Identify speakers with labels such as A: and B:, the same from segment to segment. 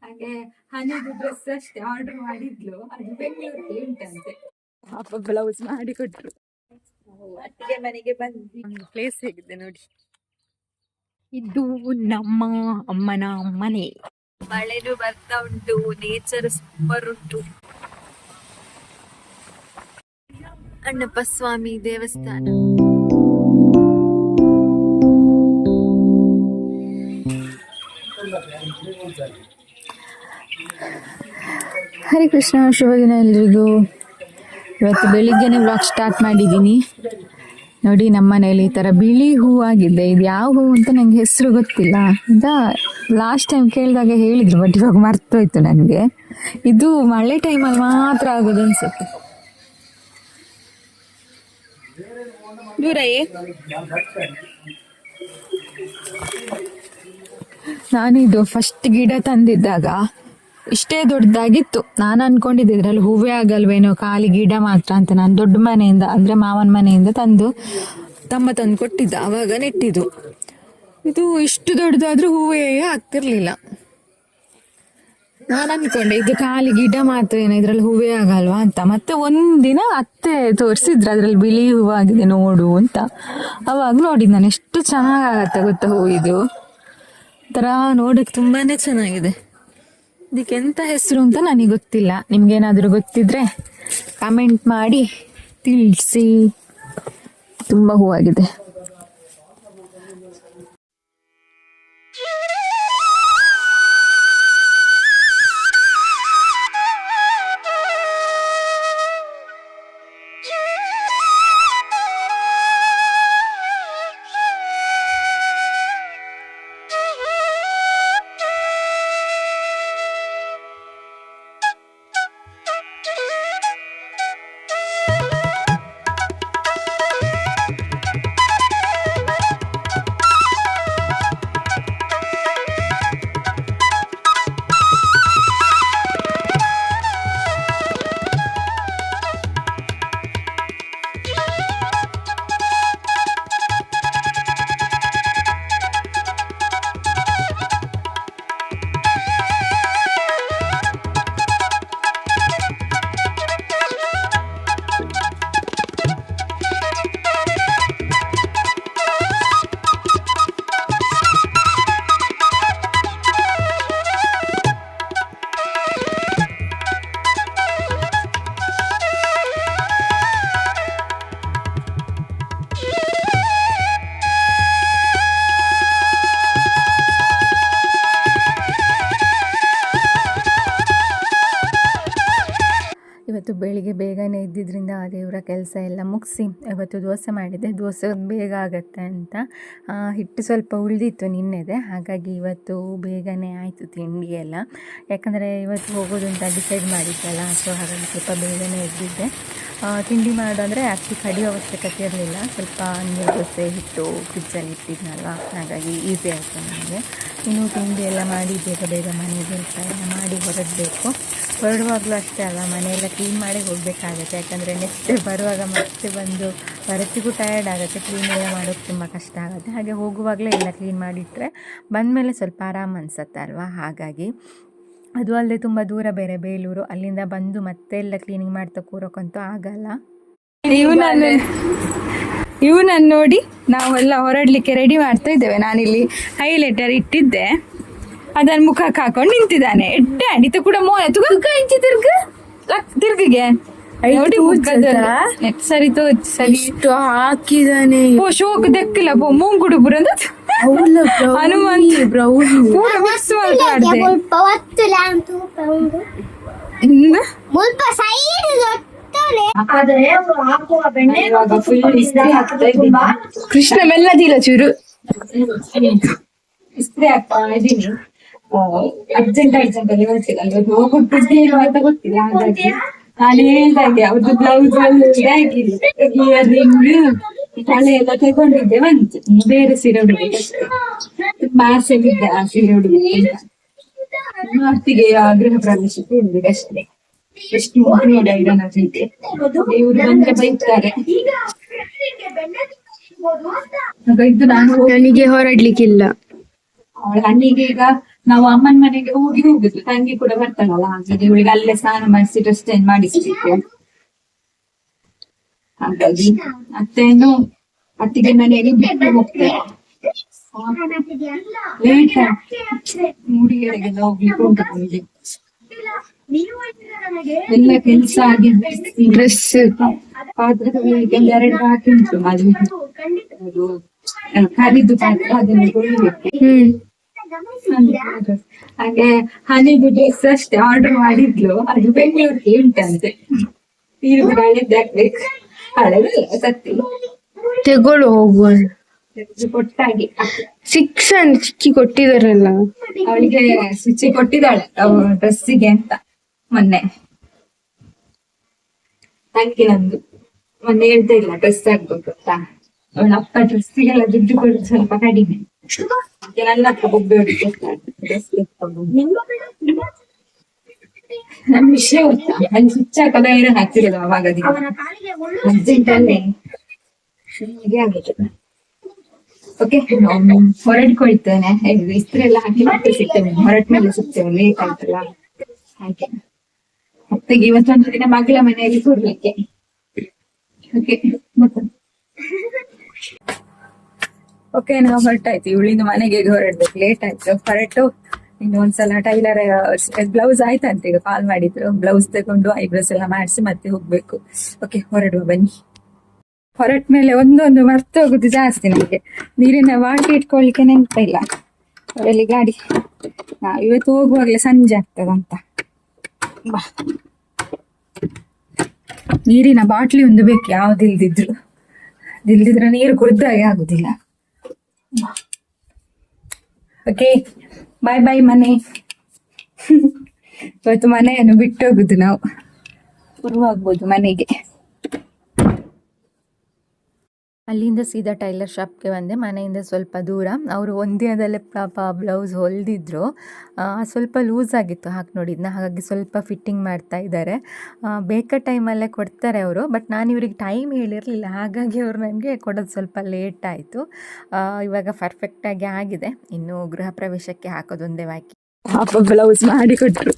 A: ಹಾಗೆ ಹನಿದು ಡ್ರೆಸ್ ಅಷ್ಟೇ ಆರ್ಡರ್ ಮಾಡಿದ್ಲು, ಅದು ಬೆಂಗಳೂರಲ್ಲಿ ಉಂಟಂತೆ. ಅಪ್ಪ ಬ್ಲೌಸ್ ಮಾಡಿ ಕೊಟ್ರು. ಅತ್ತಿಗೆ ಮನೆಗೆ ಬಂದ್ವಿ. ಪ್ಲೇಸ್ ಹೇಗಿದೆ ನೋಡಿ. ಇದು ನಮ್ಮ ಅಮ್ಮನ ಮನೆ. ಮಳೆನು ಬರ್ತಾ ಉಂಟು, ನೇಚರ್ ಸೂಪರ್ ಉಂಟು. ಅಣ್ಣಪ್ಪ ಸ್ವಾಮಿ ದೇವಸ್ಥಾನ. ಹರೇ ಕೃಷ್ಣ, ಶುಭ ದಿನ ಎಲ್ರಿಗೂ. ಇವತ್ತು ಬೆಳಿಗ್ಗೆನೆ ವ್ಲಾಗ್ ಸ್ಟಾರ್ಟ್ ಮಾಡಿದ್ದೀನಿ ನೋಡಿ. ನಮ್ಮ ಮನೇಲಿ ಈ ಥರ ಬಿಳಿ ಹೂವು ಆಗಿದೆ. ಇದು ಯಾವ ಹೂವು ಅಂತ ನಂಗೆ ಹೆಸರು ಗೊತ್ತಿಲ್ಲ. ಅಂತ ಲಾಸ್ಟ್ ಟೈಮ್ ಕೇಳಿದಾಗ ಹೇಳಿದ್ರು, ಬಟ್ ಇವಾಗ ಮರ್ತೋಯ್ತು ನನಗೆ. ಇದು ಮಳೆ ಟೈಮಲ್ಲಿ ಮಾತ್ರ ಆಗೋದು ಅನ್ಸುತ್ತೆ. ದೂರಯೇ ನಾನಿದು ಫಸ್ಟ್ ಗಿಡ ತಂದಿದ್ದಾಗ ಇಷ್ಟೇ ದೊಡ್ಡದಾಗಿತ್ತು. ನಾನು ಅನ್ಕೊಂಡಿದ್ದೆ ಇದ್ರಲ್ಲಿ ಹೂವೇ ಆಗಲ್ವೇನೋ, ಖಾಲಿ ಗಿಡ ಮಾತ್ರ ಅಂತ. ನಾನು ದೊಡ್ಡ ಮನೆಯಿಂದ ಅಂದರೆ ಮಾವನ ಮನೆಯಿಂದ ತಂದು ತಮ್ಮ ತಂದು ಕೊಟ್ಟಿದ್ದ, ಆವಾಗ ನೆಟ್ಟಿದ್ದು. ಇದು ಇಷ್ಟು ದೊಡ್ಡದಾದ್ರೂ ಹೂವೇ ಆಗ್ತಿರ್ಲಿಲ್ಲ. ನಾನು ಅನ್ಕೊಂಡೆ ಇದು ಖಾಲಿ ಗಿಡ ಮಾತ್ರ ಏನೋ, ಇದ್ರಲ್ಲಿ ಹೂವೇ ಆಗಲ್ವಾ ಅಂತ. ಮತ್ತೆ ಒಂದಿನ ಅತ್ತೆ ತೋರಿಸಿದ್ರು, ಅದ್ರಲ್ಲಿ ಬಿಳಿ ಹೂವು ಆಗಿದೆ ನೋಡು ಅಂತ. ಅವಾಗ ನೋಡಿದ್ ನಾನು, ಎಷ್ಟು ಚೆನ್ನಾಗಾಗತ್ತೆ ಗೊತ್ತಾ ಹೂವು. ಇದು ಥರ ನೋಡಕ್ಕೆ ತುಂಬಾನೇ ಚೆನ್ನಾಗಿದೆ. ಇದಕ್ಕೆ ಎಂತ ಹೆಸರು ಅಂತ ನನಗೆ ಗೊತ್ತಿಲ್ಲ. ನಿಮ್ಗೇನಾದರೂ ಗೊತ್ತಿದ್ರೆ ಕಮೆಂಟ್ ಮಾಡಿ ತಿಳಿಸಿ. ತುಂಬ ಹೂವಾಗಿದೆ. ಇವತ್ತು ಬೆಳಿಗ್ಗೆ ಬೇಗನೆ ಇದ್ದಿದ್ದರಿಂದ ದೇವರ ಕೆಲಸ ಎಲ್ಲ ಮುಗಿಸಿ ಇವತ್ತು ದೋಸೆ ಮಾಡಿದ್ದೆ. ದೋಸೆ ಬೇಗ ಆಗುತ್ತೆ ಅಂತ. ಹಿಟ್ಟು ಸ್ವಲ್ಪ ಉಳಿದಿತ್ತು ನಿನ್ನೆದೆ, ಹಾಗಾಗಿ ಇವತ್ತು ಬೇಗನೆ ಆಯಿತು ತಿಂಡಿ ಎಲ್ಲ. ಯಾಕಂದರೆ ಇವತ್ತು ಹೋಗೋದು ಅಂತ ಡಿಸೈಡ್ ಮಾಡಿದ್ದಲ್ಲ, ಸೊ ಹಾಗಾಗಿ ಸ್ವಲ್ಪ ಬೇಗನೆ ಎದ್ದಿದ್ದೆ. ತಿಂಡಿ ಮಾಡೋದಂದರೆ ಅಕ್ಕಿ ಕಡಿಯೋ ಅವಶ್ಯಕತೆ ಇರಲಿಲ್ಲ. ಸ್ವಲ್ಪ ನೀರು ದೋಸೆ ಹಿಟ್ಟು ಫ್ರಿಜ್ಜಲ್ಲಿ ಇಟ್ಟಿದ್ನಲ್ವ, ಹಾಗಾಗಿ ಈಸಿ ಆಯಿತು ನನಗೆ. ಇನ್ನು ತಿಂಡಿ ಎಲ್ಲ ಮಾಡಿ ಬೇಗ ಬೇಗ ಮನೆ ಕೆಲಸ ಎಲ್ಲ ಮಾಡಿ ಹೊರಡಬೇಕು. ಹೊರಡುವಾಗಲೂ ಅಷ್ಟೇ ಅಲ್ಲ, ಮನೆಯೆಲ್ಲ ಕ್ಲೀನ್ ಮಾಡಿ ಹೋಗಬೇಕಾಗತ್ತೆ. ಯಾಕಂದರೆ ನೆಕ್ಸ್ಟ್ ಬರುವಾಗ ಮತ್ತೆ ಬಂದು ಬರತ್ತಿಗೂ ಟಯರ್ಡ್ ಆಗುತ್ತೆ. ಕ್ಲೀನ್ ಎಲ್ಲ ಮಾಡೋಕ್ಕೆ ತುಂಬ ಕಷ್ಟ ಆಗುತ್ತೆ. ಹಾಗೆ ಹೋಗುವಾಗಲೇ ಎಲ್ಲ ಕ್ಲೀನ್ ಮಾಡಿಟ್ರೆ ಬಂದಮೇಲೆ ಸ್ವಲ್ಪ ಆರಾಮ್ ಅನಿಸುತ್ತೆ ಅಲ್ವಾ. ಹಾಗಾಗಿ ಅದು ಅಲ್ಲದೆ ತುಂಬ ದೂರ ಬೇರೆ ಬೇಲೂರು, ಅಲ್ಲಿಂದ ಬಂದು ಮತ್ತೆ ಎಲ್ಲ ಕ್ಲೀನಿಂಗ್ ಮಾಡ್ತಾ ಕೂರೋಕ್ಕಂತೂ ಆಗಲ್ಲ. ಇವು ನಾನು ನೋಡಿ ನಾವೆಲ್ಲ ಹೊರಡಲಿಕ್ಕೆ ರೆಡಿ ಮಾಡ್ತಾ ಇದ್ದೇವೆ. ನಾನಿಲ್ಲಿ ಹೈಲೈಟರ್ ಇಟ್ಟಿದ್ದೆ, ಅದನ್ನು ಮುಖಕ್ಕೆ ಹಾಕೊಂಡು ನಿಂತಿದ್ದಾನೆ. ಎಡ್ಡ ಕೂಡ ಮೋನೆ ತಿರ್ಗಿಗೆ ನೋಡಿ ಸರಿ ಸರಿ ಹಾಕಿದಾನೆ. ಓ ಶೋಕ್ ದಕ್ಕಿಲ್ಲ ಪೋ ಮೂಂಗುಡು ಬುರಂದ ಹನುಮಂತ್ ಪೂರ ಮಿಕ್ಸ್ ಮಾಡ್ತಾಡ್ದೆ. ಕೃಷ್ಣ ಮೆಲ್ಲದಿಲ್ಲ ಚೂರು ಇಸ್ತ್ರಿ ಆಗ್ತಾ ಇದೀನಿ. ಅರ್ಜೆಂಟ್ ಅಲ್ಲಿ ಬರ್ತಿಲ್ಲ, ಹೋಗ್ಬಿಟ್ಟಿದ್ದೇನು ಅಂತ ಗೊತ್ತಿಲ್ಲ. ಹಾಗಾಗಿ ನಾನು ಹೇಳ್ದಾಗೆ ಅವ್ರದ್ದು ಬ್ಲೌಸ್ ಆಗಿಲ್ಲ, ಇಯರಿಂಗ್ ತಲೆ ಎಲ್ಲ ತಗೊಂಡಿದ್ದೆ. ಬಂತು ಬೇರೆ ಸೀರೆ ಉಡ್ಬೇಕು ಅಷ್ಟೇ. ಪಾರ್ಸೆಲ್ ಇದ್ದೆ ಆ ಸೀರೆ ಉಡ್ಬೇಕು ಅಂತ. ಅತ್ತಿಗೆ ಗೃಹ ಪ್ರವೇಶಕ್ಕೆ ಉಡ್ಬೇಕು ಅಷ್ಟೇ. ಎಷ್ಟು ನೋಡಿ ಐರನ್ ಜೊತೆ ಇವ್ರು ಬಂದ್ರೆ ಬೈತಾರೆ. ಇದು ನನಗೆ ಹೊರಡ್ಲಿಕ್ಕಿಲ್ಲ.
B: ಅವಳ ಅಣ್ಣಿಗೆ ಈಗ ನಾವು ಅಮ್ಮನ ಮನೆಗೆ ಹೋಗುದು, ತಂಗಿ ಕೂಡ ಬರ್ತಾಳಲ್ಲ, ಹಾಗಾಗಿ ಇವಳಿಗೆ ಅಲ್ಲೇ ಸ್ನಾನ ಮಾಡಿಸಿ ಡ್ರೆಸ್ ಚೇಂಜ್ ಮಾಡಿಸ್ಬೇಕು. ಹಾಗಾಗಿ ಅತ್ತೆಯನ್ನು ಅತ್ತಿಗೆ ಮನೆಯಲ್ಲಿ ಬಿಟ್ಟು ಹೋಗ್ತಾರೆ. ಲೇಟ್ ಮೂಡಿಗೆರೆಗೆಲ್ಲ ಹೋಗ್ಲಿಕ್ಕೆ ಉಂಟು ನಮಗೆ. ಎಲ್ಲ ಕೆಲ್ಸ ಆಗಿದೆ, ಡ್ರೆಸ್ ಪಾತ್ರೆ ತೊಳಿಲಿಕ್ಕೆ 2 ಬಾಕಿ ಉಂಟು. ಅದು ಕರಿದು ಪಾತ್ರೆ ಅದನ್ನು ತೊಳಿಲಿಕ್ಕೆ. ಹಾಗೆ ಹನಿದು ಡ್ರೆಸ್ ಅಷ್ಟೇ ಆರ್ಡರ್ ಮಾಡಿದ್ಲು, ಅದು ಬೆಂಗಳೂರಿಗೆ ಉಂಟಂತೆ. ಹಳೆದಾಗ್ಬೇಕು, ಹಳೆದಲ್ಲ ಸತ್ತಿ
C: ತೆಗೊಳ್ಳು ಹೋಗುವ.
B: ಕೊಟ್ಟಾಗಿ
C: ಚಿಕ್ಕಿ ಕೊಟ್ಟಿದಾರಲ್ಲ,
B: ಅವಳಿಗೆ ಶುಚಿ ಕೊಟ್ಟಿದ್ದಾಳೆ ಡ್ರೆಸ್ಸಿಗೆ ಅಂತ ಮೊನ್ನೆ. ನಂದು ಮೊನ್ನೆ ಹೇಳ್ತಾ ಇಲ್ಲ ಡ್ರೆಸ್ ಆಗ್ಬೇಕು ಅಂತ. ಅವಳ ಅಪ್ಪ ಡ್ರೆಸ್ಸಿಗೆಲ್ಲ ದುಡ್ಡು ಕೊಡೋದು ಸ್ವಲ್ಪ ಕಡಿಮೆ. ನನ್ನ ಹತ್ರ ಬೊಬ್ಬೆ ಹೊಡಿತಾರೆ ಡ್ರೆಸ್. ನಮ್ ವಿಷಯ ಗೊತ್ತಾ, ಅಲ್ಲಿ ಸ್ವಿಚ್ ಹಾಕದ ಐರನ್ ಹಾಕ್ತಿರೋದು ಅವಾಗದಿಂದ ಅರ್ಜೆಂಟ್ ಅಲ್ಲೇ ಹೀಗೆ ಆಗುತ್ತೆ. ಓಕೆ, ಹೊರಡ್ಕೊಳ್ತೇನೆ. ಇಸ್ತ್ರಿ ಎಲ್ಲ ಹಾಕಿ ಮತ್ತೆ ಸಿಗ್ತೇವೆ, ಹೊರಟ ಮೇಲೆ ಸಿಗ್ತೇವೆ, ಲೇಟ್ ಆಯ್ತಲ್ಲ ಹಾಗೆ. ಮತ್ತೆಗೆ ಇವತ್ತೊಂದು ದಿನ ಮಗಳ ಮನೆಯಲ್ಲಿ ಕೊಡ್ಲಿಕ್ಕೆ. ಓಕೆ, ನಾವು ಹೊರಟಾಯ್ತು. ಇವಳಿಂದ ಮನೆಗೆ ಹೊರಡ್ಬೇಕು, ಲೇಟ್ ಆಯ್ತು. ಹೊರಟು ಇನ್ನೊಂದ್ಸಲ ಟೈಲರ್ ಬ್ಲೌಸ್ ಆಯ್ತಂತ ಈಗ ಕಾಲ್ ಮಾಡಿದ್ರು. ಬ್ಲೌಸ್ ತಗೊಂಡು ಐಬ್ರೋಸ್ ಎಲ್ಲ ಮಾಡಿಸಿ ಮತ್ತೆ ಹೋಗ್ಬೇಕು. ಓಕೆ, ಹೊರಡುವ ಬನ್ನಿ. ಹೊರಟ ಮೇಲೆ ಒಂದೊಂದು ಮರ್ತು ಹೋಗುದು ಜಾಸ್ತಿ ನಮಗೆ. ನೀರಿನ ಬಾಟ್ಲಿ ಇಟ್ಕೊಳ್ಲಿಕ್ಕೆ ನೆನಪ ಇಲ್ಲ ಅವರಲ್ಲಿ ಗಾಡಿ. ಇವತ್ತು ಹೋಗುವಾಗಲೇ ಸಂಜೆ ಆಗ್ತದಂತ. ಬಾ, ನೀರಿನ ಬಾಟ್ಲಿ ಒಂದು ಬೇಕು, ಯಾವ್ದಿಲ್ದಿದ್ರು. ಇಲ್ದಿದ್ರೆ ನೀರು ಕುಡ್ದಾಗೆ ಆಗುದಿಲ್ಲ. ಓಕೆ, ಬಾಯ್ ಬಾಯ್ ಮನೆ. ಇವತ್ತು ಮನೆಯನ್ನು ಬಿಟ್ಟೋಗುದು ನಾವು, ಶುರುವಾಗ್ಬೋದು ಮನೆಗೆ.
A: ಅಲ್ಲಿಂದ ಸೀದಾ ಟೈಲರ್ ಶಾಪ್ಗೆ ಬಂದೆ, ಮನೆಯಿಂದ ಸ್ವಲ್ಪ ದೂರ. ಅವರು ಒಂದಿನದಲ್ಲೇ ಪಾಪ ಬ್ಲೌಸ್ ಹೊಲಿದಿದ್ರು, ಸ್ವಲ್ಪ ಲೂಸ್ ಆಗಿತ್ತು ಹಾಕಿ ನೋಡಿದ್ನ, ಹಾಗಾಗಿ ಸ್ವಲ್ಪ ಫಿಟ್ಟಿಂಗ್ ಮಾಡ್ತಾ ಇದ್ದಾರೆ. ಬೇಕಾದ ಟೈಮಲ್ಲೇ ಕೊಡ್ತಾರೆ ಅವರು, ಬಟ್ ನಾನು ಇವರಿಗೆ ಟೈಮ್ ಹೇಳಿರಲಿಲ್ಲ, ಹಾಗಾಗಿ ಅವರು ನನಗೆ ಕೊಡೋದು ಸ್ವಲ್ಪ ಲೇಟ್ ಆಯಿತು. ಇವಾಗ ಪರ್ಫೆಕ್ಟಾಗಿ ಆಗಿದೆ, ಇನ್ನು ಗೃಹ ಪ್ರವೇಶಕ್ಕೆ ಹಾಕೋದೊಂದೇ ಬಾಕಿ.
B: ಪಾಪ ಬ್ಲೌಸ್ ಮಾಡಿ ಕೊಟ್ಟರು,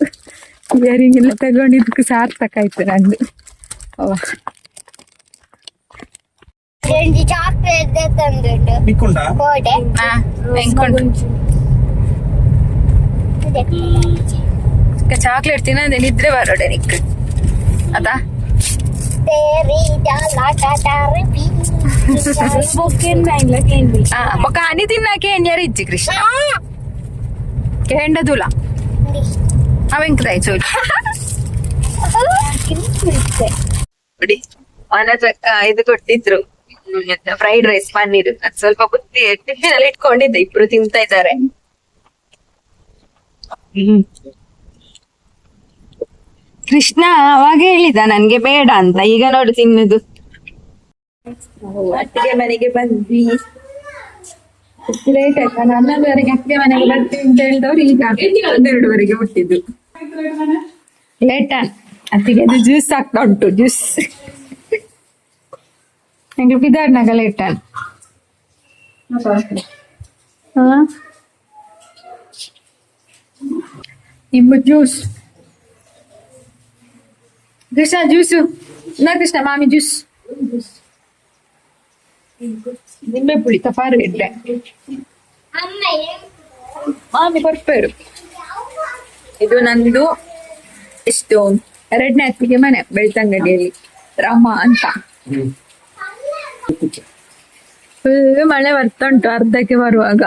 B: ಇಯರಿಂಗ್ ಎಲ್ಲ ತಗೊಂಡಿದ್ದಕ್ಕೆ ಸಾರ್ಥಕ ಆಯ್ತು ನಂದು.
A: ಚಾಕ್ಲೇಟ್ ತಿನ್ನೋದೇ ನಿದ್ರೆ ಬರೋಡೆ ನಿಕ್ ಅದಾ ಬೊಕ್ಕ ಹನಿ ತಿನ್ನಕ್ಕೆ ಯಾರಿಜ್ಜಿ ಕೃಷ್ಣ ಹೆಂಡದುಲ ಅವೆಂಕದಾಯ್ ಚೋಲಿ ನೋಡಿ ಇದು ಕೊಟ್ಟಿದ್ರು ಫ್ರೈಡ್ ರೈಸ್ ಪನ್ನೀರ್. ಅದು ಸ್ವಲ್ಪ ಬುತ್ತಿ ಟಿಫಿನ್ ಅಲ್ಲಿ ಇಟ್ಕೊಂಡಿದ್ದೆ, ಇಬ್ರು ತಿಂತಾ ಇದ್ದಾರೆ. ಕೃಷ್ಣ ಅವಾಗ ಹೇಳಿದ ನನ್ಗೆ ಬೇಡ ಅಂತ, ಈಗ ನೋಡು ತಿನ್ನುದು. ಅತ್ತಿಗೆ ಮನೆಗೆ ಬಂದ್ವಿ, ಲೇಟ್ ಆಯ್ತು. ನಾನು 11ವರೆಗೆ ಅತ್ತಿಗೆ ಮನೆಗೆ ಬರ್ತೀವಿ ಅಂತ ಹೇಳಿದವ್ರು ಈಗ 12ವರೆಗೆ ಹುಟ್ಟಿದ್ದು. ಲೇಟ ಅತ್ತಿಗೆ ಅದು ಜ್ಯೂಸ್ ಆಗ್ತಾ ಉಂಟು, ಜ್ಯೂಸ್ எங்களுக்கு இதான் நகலை இட்டான் நிம்பு ஜூஸ். கிருஷ்ணா ஜூஸ் என்ன கிருஷ்ணா, மாமி ஜூஸ் ನಿಂಬೆ ಪುಳಿ ತಪಾರು ಇಡ್ಡೆ ಮಾಮಿ ಕೊಡ್ಪೇರು. ಇದು ನಂದು ಎಷ್ಟು 2ನೇ ಅತ್ತಿಗೆ ಮನೆ ಬೆಳ್ತಂಗಡಿಯಲ್ಲಿ, ರಾಮ ಅಂತ. ಫುಲ್ ಮಳೆ ಬರ್ತಾ ಉಂಟು ಅರ್ಧಕ್ಕೆ ಬರುವಾಗ.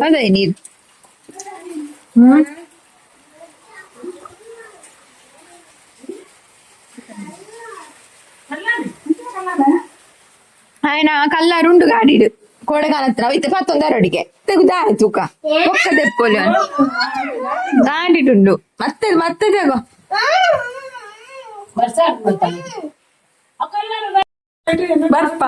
A: ಅದೇ ನೀರು ఆయన కల్లారుండు గాడిడు కోడగానత్ర అయితే 11 తెగుదా తూక ఒక్క తెప్పుకోలే దాండిటుండు ಮತ್ತೆ ಮತ್ತೆ తెగో ಬರ್ಪ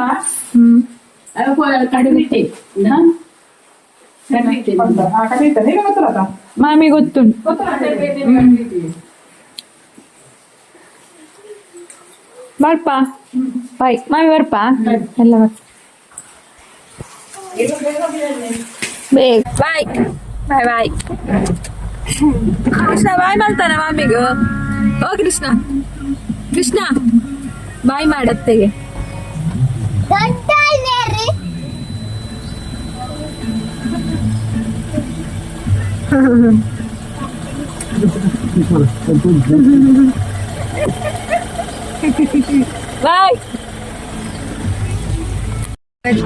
A: ಮಾಮಿ ಗೊತ್ತುಂಟು.
B: ಬಾಳ್ಪ ಬಾಯ್ ಮಾಮಿ ಬರ್ಪ ಎಲ್ಲ ಬೇಗ ಬಾಯ್ ಬಾಯ್ ಬಾಯ್ ಕೃಷ್ಣ ಬಾಯ್ ಮಾಡ್ತಾನ ಮಾಮಿಗೂ ಓ ಕೃಷ್ಣ ಕೃಷ್ಣ ಬಾಯ್ ಮಾಡತ್ತೆಗೆ ಬಾಯ್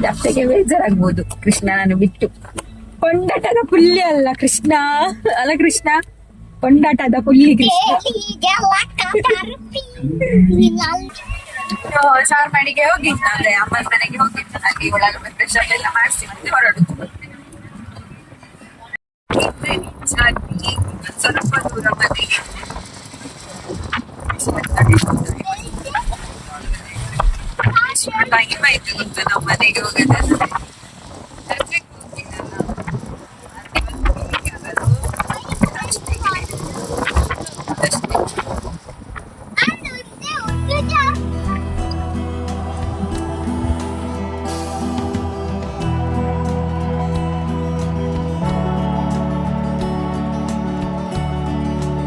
B: ಅತ್ತೆಗೆ ಬೇಜಾರಾಗ್ಬೋದು ಕೃಷ್ಣ ನಾನು ಬಿಟ್ಟು ಕೊಂಡಾಟದ ಪುಲ್ಲಿ ಅಲ್ಲ ಕೃಷ್ಣ ಅಲ್ಲ ಕೃಷ್ಣ ಕೊಂಡಾಟದ ಪುಲ್ಲಿ ಕೃಷ್ಣ ಸಾರ್ ಮನೆಗೆ ಹೋಗಿದ್ದ ಅಂದ್ರೆ ಅಮ್ಮನ ಮನೆಗೆ ಹೋಗಿದ್ದ ಅಲ್ಲಿ ಒಳಗೆ ಮತ್ತೆ ಫ್ರೆಶ್ ಎಲ್ಲ ಮಾಡಿಸಿ ಮತ್ತೆ ಹೊರಡುದು ಸ್ವಲ್ಪ ದೂರ ಮನೆಗೆ ಟೈಮ್ ಆಯ್ತು ಗೊತ್ತಾ ನಾವು ಮನೆಗೆ ಹೋಗೋದಾದ್ರೆ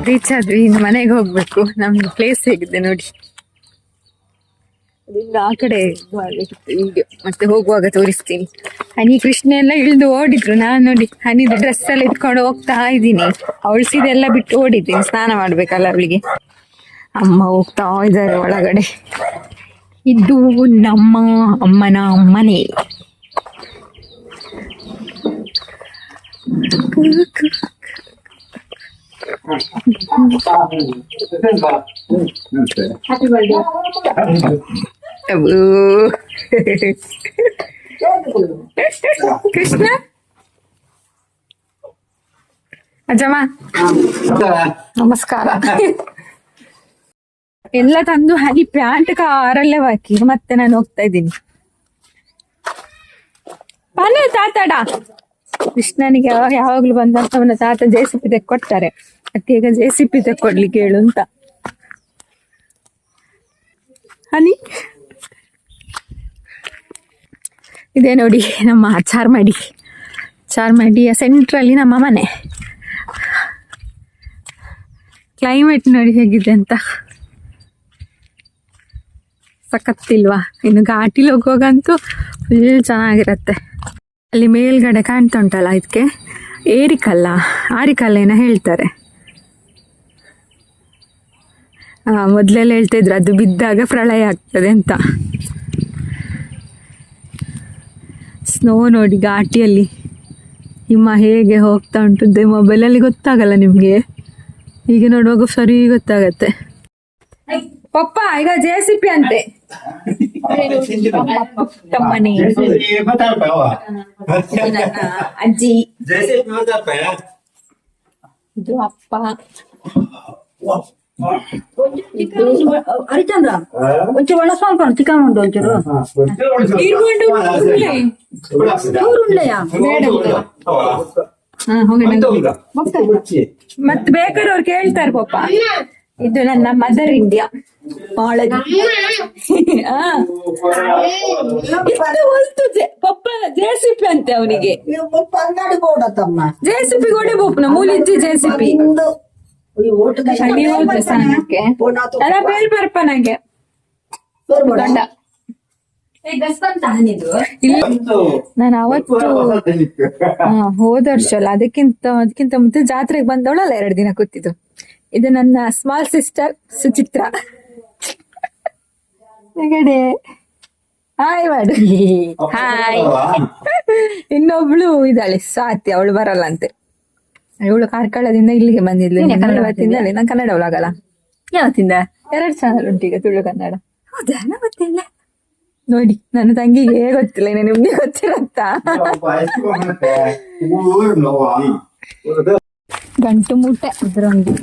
B: ರೀಚ್ ಆದ್ವಿ ಇನ್ನು ಮನೆಗೆ ಹೋಗ್ಬೇಕು ನಮ್ದು ಪ್ಲೇಸ್ ಹೇಗಿದೆ ನೋಡಿ ಅದರಿಂದ ಆ ಕಡೆ ಮಾಡ್ಬೇಕಿತ್ತು ಈಗ ಮತ್ತೆ ಹೋಗುವಾಗ ತೋರಿಸ್ತೀನಿ ಹನಿ ಕೃಷ್ಣ ಎಲ್ಲ ಇಳಿದು ಓಡಿದ್ರು ನಾನು ನೋಡಿ ಹನಿದು ಡ್ರೆಸ್ ಎಲ್ಲ ಇಟ್ಕೊಂಡು ಹೋಗ್ತಾ ಇದ್ದೀನಿ ಅವಳು ಸೀದೆಲ್ಲ ಬಿಟ್ಟು ಓಡಿದ್ದೀನಿ ಸ್ನಾನ ಮಾಡ್ಬೇಕಲ್ಲ ಅವಳಿಗೆ ಅಮ್ಮ ಹೋಗ್ತಾ ಇದ್ದಾರೆ ಒಳಗಡೆ ಇದು ನಮ್ಮ ಅಮ್ಮನ ಮನೆ ಕೃಷ್ಣ ಅಜ್ಜಮ್ಮ ನಮಸ್ಕಾರ ಎಲ್ಲ ತಂದು ಹನಿ ಪ್ಯಾಂಟ್ ಕಾರಲ್ಲೇ ಹಾಕಿ ಮತ್ತೆ ನಾನು ಹೋಗ್ತಾ ಇದ್ದೀನಿ ಬನ್ನಿ ತಾತಾಡ ಕೃಷ್ಣನಿಗೆ ಯಾವಾಗ್ಲೂ ಬಂದಂತ ಅವನ ತಾತ JCB ತೆಕ್ಕೊಡ್ತಾರೆ ಅದಕ್ಕೆ ಈಗ JCB ತೆಕ್ಕೊಡ್ಲಿಕ್ಕೆ ಹೇಳು ಅಂತ ಹನಿ ಇದೇ ನೋಡಿ ನಮ್ಮ ಚಾರ್ಮಾಡಿಯ ಸೆಂಟ್ರಲ್ಲಿ ನಮ್ಮ ಮನೆ ಕ್ಲೈಮೇಟ್ ನೋಡಿ ಹೇಗಿದೆ ಅಂತ ಸಖತ್ತಿಲ್ವಾ ಇನ್ನು ಘಾಟಿಲಿ ಹೋಗುವಾಗಂತೂ ಫುಲ್ ಚೆನ್ನಾಗಿರತ್ತೆ ಅಲ್ಲಿ ಮೇಲ್ಗಡೆ ಕಾಣ್ತಾ ಉಂಟಲ್ಲ ಇದಕ್ಕೆ ಆರಿಕಲ್ಲೇನ ಹೇಳ್ತಾರೆ ಮೊದಲೆಲ್ಲ ಹೇಳ್ತಾ ಇದ್ರು ಅದು ಬಿದ್ದಾಗ ಪ್ರಳಯ ಆಗ್ತದೆ ಅಂತ ಸ್ನೋ ನೋಡಿ ಘಾಟಿಯಲ್ಲಿ ಹಿಮ ಹೇಗೆ ಹೋಗ್ತಾ ಉಂಟು ಮೊಬೈಲಲ್ಲಿ ಗೊತ್ತಾಗಲ್ಲ ನಿಮಗೆ ಹೀಗೆ ನೋಡುವಾಗ ಸರಿ ಗೊತ್ತಾಗತ್ತೆ ಪಪ್ಪ ಈಗ JCB ಅಂತೆ ಮನೆ ಅಜ್ಜಿ ಇದು ಅಪ್ಪ
D: ಹರಿಚಂದ್ರ ಒಂಚೂರು ಒಳ್ಳೆ ಸ್ವಲ್ಪ ಚಿಕನ್ ಉಂಟು ಒಂಚೂರು
B: ಮತ್ತೆ ಬೇಕಾದ್ರೆ ಅವ್ರು ಕೇಳ್ತಾರೆ ಪಪ್ಪ ಇದು ನನ್ನ ಮದರ್ ಇಂಡಿಯಾ ಪಪ್ಪ JCB ಅಂತೆ ಅವನಿಗೆ JCB ಗೋಡೆ ಪಪ್ಪನ ಮೂಲಿಜ್ಜಿ JCB ಸ್ಥಾನಕ್ಕೆ ಅಲ್ಲ ಬೇರೆ ಬರ್ಪ ನಂಗೆ ದೊಡ್ಡ ನಾನು ಅವತ್ತು ಹೋದ ವರ್ಷ ಅಲ್ಲ ಅದಕ್ಕಿಂತ ಮುಂಚೆ ಜಾತ್ರೆಗೆ ಬಂದವಳಲ್ಲ 2 ದಿನ ಕೂತಿದ್ದು ಇದು ನನ್ನ ಸ್ಮಾಲ್ ಸಿಸ್ಟರ್ ಸುಚಿತ್ರ ನೆಗಡೆ ಹಾಯ್ ಮಾಡು ಹಾಯ್ ಇನ್ನೊಬ್ಳು ಇದ್ದಾಳೆ ಸ್ವಾತಿ ಅವಳು ಬರಲ್ಲ ಅಂತೆ ಇವಳು ಕಾರ್ಕಳದಿಂದ ಇಲ್ಲಿಗೆ ಬಂದಿದ್ಲು ಇವತ್ತಿಂದ ನಾನು ಕನ್ನಡ ಒಳಗಲ್ಲ ಯಾವತ್ತಿಂದ 2 ಚಾನಲ್ ಉಂಟು ಈಗ ತುಳು ಕನ್ನಡ ಹೌದಾ ಗೊತ್ತಿಲ್ಲ ನೋಡಿ ನನ್ನ ತಂಗಿಗೆ ಗೊತ್ತಿಲ್ಲ ನಿಮ್ಗೆ ಗೊತ್ತಿರತ್ತ ಗಂಟು ಮೂಟೆ ಅದ್ರೊಂದು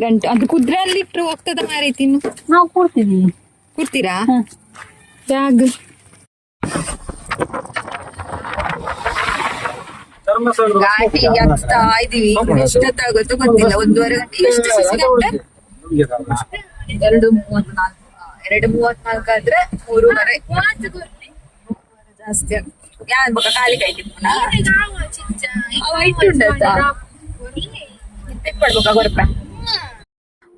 B: ಗಂಟು ಅದು ಕುದ್ರಲ್ಲಿ ಇಟ್ರು ಹೋಗ್ತದ ಮಾರಿ ತಿನ್ನು
D: ನಾವು ಕೊಡ್ತೀವಿ
B: ಕೂರ್ತೀರಾ ಬ್ಯಾಗ್ ಘಾಟಿ ಹತ್ತಾ ಇದೀವಿ ಎಷ್ಟೊತ್ತಾಗುತ್ತೋ ಗೊತ್ತಿಲ್ಲ 1:30 ಗಂಟೆ ಎಷ್ಟು ಗಂಟೆ 2:34 2:34 ಆದ್ರೆ 3:30 ಜಾಸ್ತಿ ಆಗ್ತದೆ. ಯಾನ್ ಬೊಕ ಖಾಲಿ ಕೈ ತಿಪ್ಪುನ ವೈಟ್ ಉಂಡತಾ ತಿಪ್ಪಡ್ಬೇಕಾ ಗೊರಪ.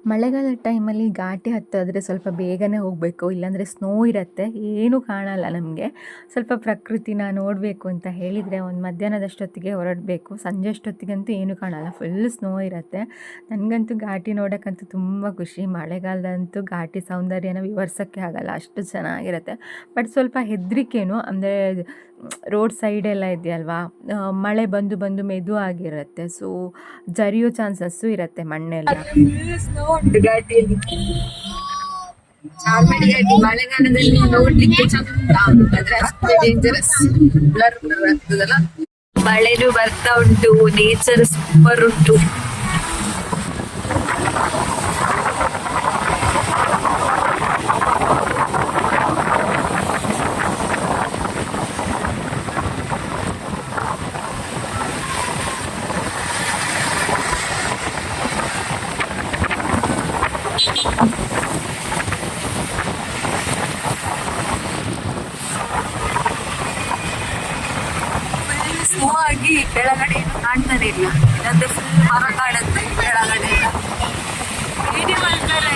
A: ಮಳೆಗಾಲ ಟೈಮಲ್ಲಿ ಘಾಟಿ ಹತ್ತೋದ್ರೆ ಸ್ವಲ್ಪ ಬೇಗನೆ ಹೋಗಬೇಕು, ಇಲ್ಲಾಂದರೆ ಸ್ನೋ ಇರುತ್ತೆ, ಏನೂ ಕಾಣಲ್ಲ ನಮಗೆ. ಸ್ವಲ್ಪ ಪ್ರಕೃತಿನ ನೋಡಬೇಕು ಅಂತ ಹೇಳಿದರೆ ಒಂದು ಮಧ್ಯಾಹ್ನದಷ್ಟೊತ್ತಿಗೆ ಹೊರಡಬೇಕು, ಸಂಜೆ ಅಷ್ಟೊತ್ತಿಗಂತೂ ಏನೂ ಕಾಣಲ್ಲ, ಫುಲ್ ಸ್ನೋ ಇರುತ್ತೆ. ನನಗಂತೂ ಘಾಟಿ ನೋಡೋಕ್ಕಂತೂ ತುಂಬ ಖುಷಿ. ಮಳೆಗಾಲದಂತೂ ಘಾಟಿ ಸೌಂದರ್ಯನ ವಿವರಿಸೋಕ್ಕೆ ಆಗಲ್ಲ, ಅಷ್ಟು ಚೆನ್ನಾಗಿರುತ್ತೆ. ಬಟ್ ಸ್ವಲ್ಪ ಹೆದರಿಕೆನೂ, ಅಂದರೆ ರೋಡ್ ಸೈಡೆಲ್ಲ ಇದೆಯಲ್ವಾ, ಮಳೆ ಬಂದು ಬಂದು ಮೆದು ಆಗಿರುತ್ತೆ, ಸೊ ಜರಿಯೋ ಚಾನ್ಸಸ್ಸು ಇರುತ್ತೆ ಮಣ್ಣೆಲ್ಲ.
B: ಸ್ನೋ ಉಂಟು ಘಾಟಿಯಲ್ಲಿ, ಚಾರ್ಮಡಿ ಘಾಟಿ ಮಳೆಗಾಲದಲ್ಲಿ ನೋಡ್ಲಿಕ್ಕೆ ಚಂದ, ಆದ್ರೆ ಅಷ್ಟೇ ಡೇಂಜರಸ್, ಬ್ಲರ್ ಆಗ್ತದಲ್ಲ. ಮಳೆನೂ ಬರ್ತಾ ಉಂಟು, ನೇಚರ್ ಸೂಪರ್ ಉಂಟು. ಸ್ನೋ ಆಗಿ ಕೆಳಗಡೆ ಏನು ಕಾಣ್ತಾನೆ ಇಲ್ಲ, ಇದಂತೆ ಫುಲ್ ಮರ ಕಾಣುತ್ತೆ ಕೆಳಗಡೆ ಎಲ್ಲ. ವಿಡಿಯೋ ಮಾಡ್ತಾರೆ.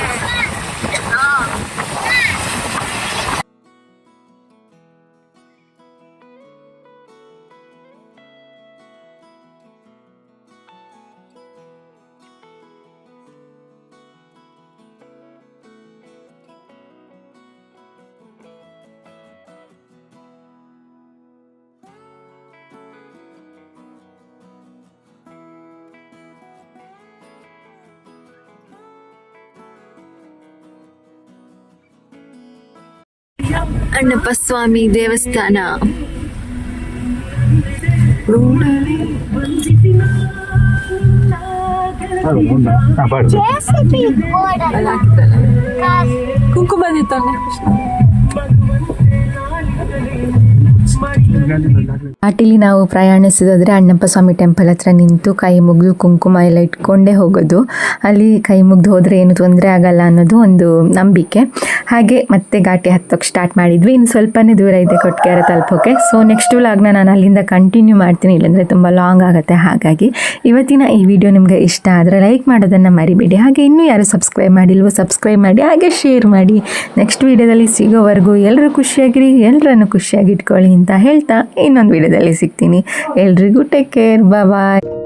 B: ಅಣ್ಣಪ್ಪ ಸ್ವಾಮಿ ದೇವಸ್ಥಾನ. ಕುಂಕುಮ
A: ಘಾಟಿಲಿ ನಾವು ಪ್ರಯಾಣಿಸೋದಾದರೆ ಅಣ್ಣಪ್ಪ ಸ್ವಾಮಿ ಟೆಂಪಲ್ ಹತ್ರ ನಿಂತು ಕೈ ಮುಗಿದು ಕುಂಕುಮ ಎಲ್ಲ ಇಟ್ಕೊಂಡೇ ಹೋಗೋದು. ಅಲ್ಲಿ ಕೈ ಮುಗ್ದು ಹೋದರೆ ಏನು ತೊಂದರೆ ಆಗಲ್ಲ ಅನ್ನೋದು ಒಂದು ನಂಬಿಕೆ. ಹಾಗೆ ಮತ್ತೆ ಘಾಟಿ ಹತ್ತೋಕ್ಕೆ ಸ್ಟಾರ್ಟ್ ಮಾಡಿದ್ವಿ. ಇನ್ನು ಸ್ವಲ್ಪನೇ ದೂರ ಇದೆ ಕೊಟ್ಗೆರೆ ತಲುಪೋಕೆ. ಸೊ ನೆಕ್ಸ್ಟ್ ವ್ಲಾಗ್ನ ನಾನು ಅಲ್ಲಿಂದ ಕಂಟಿನ್ಯೂ ಮಾಡ್ತೀನಿ, ಇಲ್ಲಾಂದರೆ ತುಂಬ ಲಾಂಗ್ ಆಗುತ್ತೆ. ಹಾಗಾಗಿ ಇವತ್ತಿನ ಈ ವಿಡಿಯೋ ನಿಮಗೆ ಇಷ್ಟ ಆದರೆ ಲೈಕ್ ಮಾಡೋದನ್ನು ಮರಿಬೇಡಿ. ಹಾಗೆ ಇನ್ನೂ ಯಾರು ಸಬ್ಸ್ಕ್ರೈಬ್ ಮಾಡಿಲ್ವೋ ಸಬ್ಸ್ಕ್ರೈಬ್ ಮಾಡಿ, ಹಾಗೆ ಶೇರ್ ಮಾಡಿ. ನೆಕ್ಸ್ಟ್ ವಿಡಿಯೋದಲ್ಲಿ ಸಿಗೋವರೆಗೂ ಎಲ್ಲರೂ ಖುಷಿಯಾಗಿರಿ, ಎಲ್ಲರನ್ನು ಖುಷಿಯಾಗಿ ಇಟ್ಕೊಳ್ಳಿ ಅಂತ ಹೇಳ್ತಾ ಇನ್ನೊಂದು ವಿಡಿಯೋದಲ್ಲಿ ಸಿಗ್ತೀನಿ. ಎಲ್ರಿಗೂ ಟೇಕ್ ಕೇರ್, ಬಾಯ್.